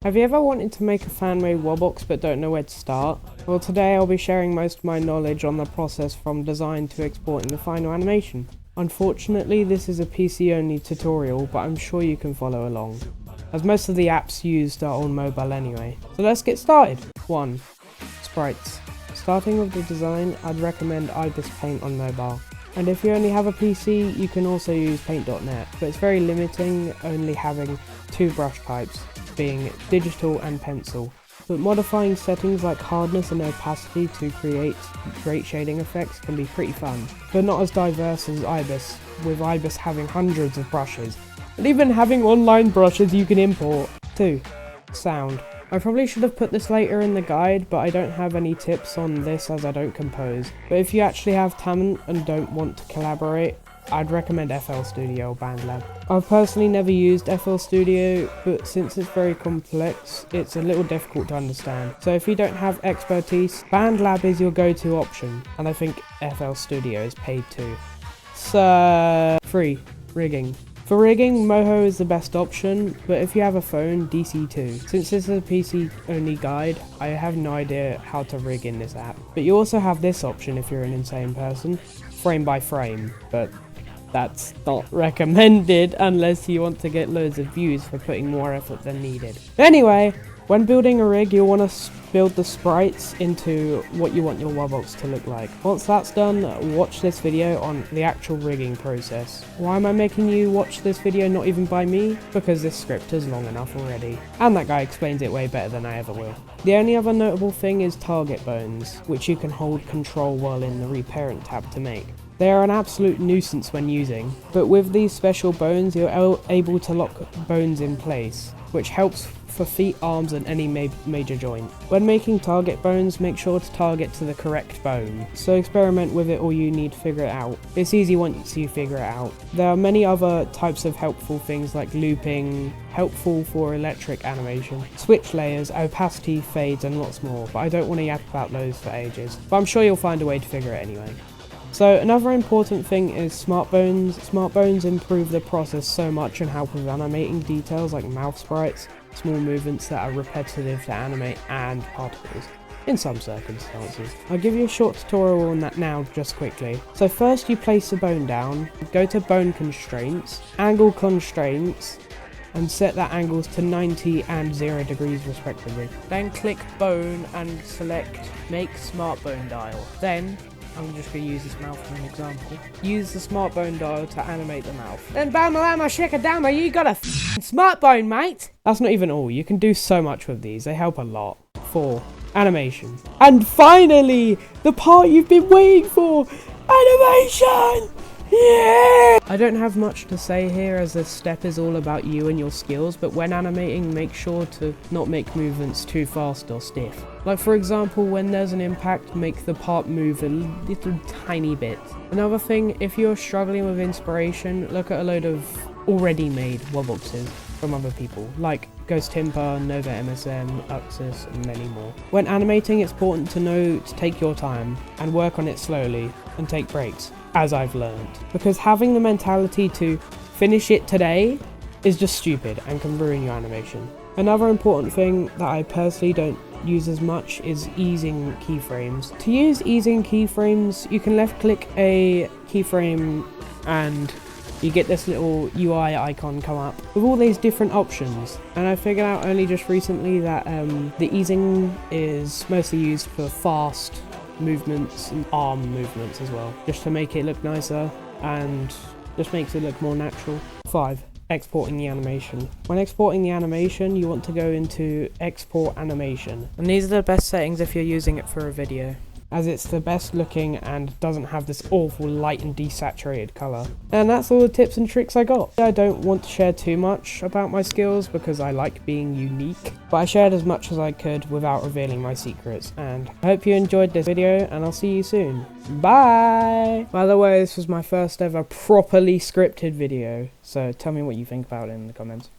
Have you ever wanted to make a fan-made Wubbox but don't know where to start? Well, today I'll be sharing most of my knowledge on the process from design to exporting the final animation. Unfortunately, this is a PC-only tutorial, but I'm sure you can follow along, as most of the apps used are on mobile anyway. So let's get started! 1. Sprites. Starting with the design, I'd recommend Ibis Paint on mobile. And if you only have a PC, you can also use Paint.net, but it's very limiting, only having 2 brush types, being digital and pencil. But modifying settings like hardness and opacity to create great shading effects can be pretty fun, but not as diverse as Ibis, with Ibis having hundreds of brushes, and even having online brushes you can import. 2. Sound. I probably should have put this later in the guide, but I don't have any tips on this as I don't compose. But if you actually have talent and don't want to collaborate, I'd recommend FL Studio or BandLab. I've personally never used FL Studio, but since it's very complex, it's a little difficult to understand. So if you don't have expertise, BandLab is your go-to option, and I think FL Studio is paid too. So 3. Rigging. For rigging, Moho is the best option, but if you have a phone, DC too. Since this is a PC only guide, I have no idea how to rig in this app. But you also have this option if you're an insane person, frame by frame, but that's not recommended unless you want to get loads of views for putting more effort than needed. Anyway, when building a rig, you'll want to build the sprites into what you want your Wubbox to look like. Once that's done, watch this video on the actual rigging process. Why am I making you watch this video, not even by me? Because this script is long enough already. And that guy explains it way better than I ever will. The only other notable thing is target bones, which you can hold control while in the reparent tab to make. They are an absolute nuisance when using, but with these special bones you're able to lock bones in place, which helps for feet, arms and any major joint. When making target bones, make sure to target to the correct bone, so experiment with it or you need to figure it out. It's easy once you figure it out. There are many other types of helpful things like looping, helpful for electric animation, switch layers, opacity, fades and lots more, but I don't want to yap about those for ages, but I'm sure you'll find a way to figure it anyway. So another important thing is smart bones. Smart bones improve the process so much and help with animating details like mouth sprites, small movements that are repetitive to animate, and particles, in some circumstances. I'll give you a short tutorial on that now, just quickly. So first you place the bone down, go to bone constraints, angle constraints, and set that angles to 90 and 0 degrees respectively. Then click bone and select make smart bone dial. Then I'm just going to use this mouth for an example. Use the smart bone dial to animate the mouth. Then bama shakadama, you got a smart bone, mate! That's not even all, you can do so much with these, they help a lot. 4. Animation. And finally, the part you've been waiting for! Animation! Yeah! I don't have much to say here as this step is all about you and your skills, but when animating, make sure to not make movements too fast or stiff. Like for example, when there's an impact, make the part move a little tiny bit. Another thing, if you're struggling with inspiration, look at a load of already made Wubboxes from other people, like Ghost Timper, Nova MSM, Uxus, and many more. When animating, it's important to know to take your time and work on it slowly and take breaks, as I've learned. Because having the mentality to finish it today is just stupid and can ruin your animation. Another important thing that I personally don't use as much is easing keyframes. To use easing keyframes, you can left click a keyframe and you get this little UI icon come up with all these different options. And I figured out only just recently that the easing is mostly used for fast movements and arm movements as well, just to make it look nicer and just makes it look more natural. 5. Exporting the animation. When exporting the animation, you want to go into export animation, and these are the best settings if you're using it for a video, as it's the best looking and doesn't have this awful light and desaturated colour. And that's all the tips and tricks I got. I don't want to share too much about my skills because I like being unique, but I shared as much as I could without revealing my secrets, and I hope you enjoyed this video and I'll see you soon. Bye! By the way, this was my first ever properly scripted video, so tell me what you think about it in the comments.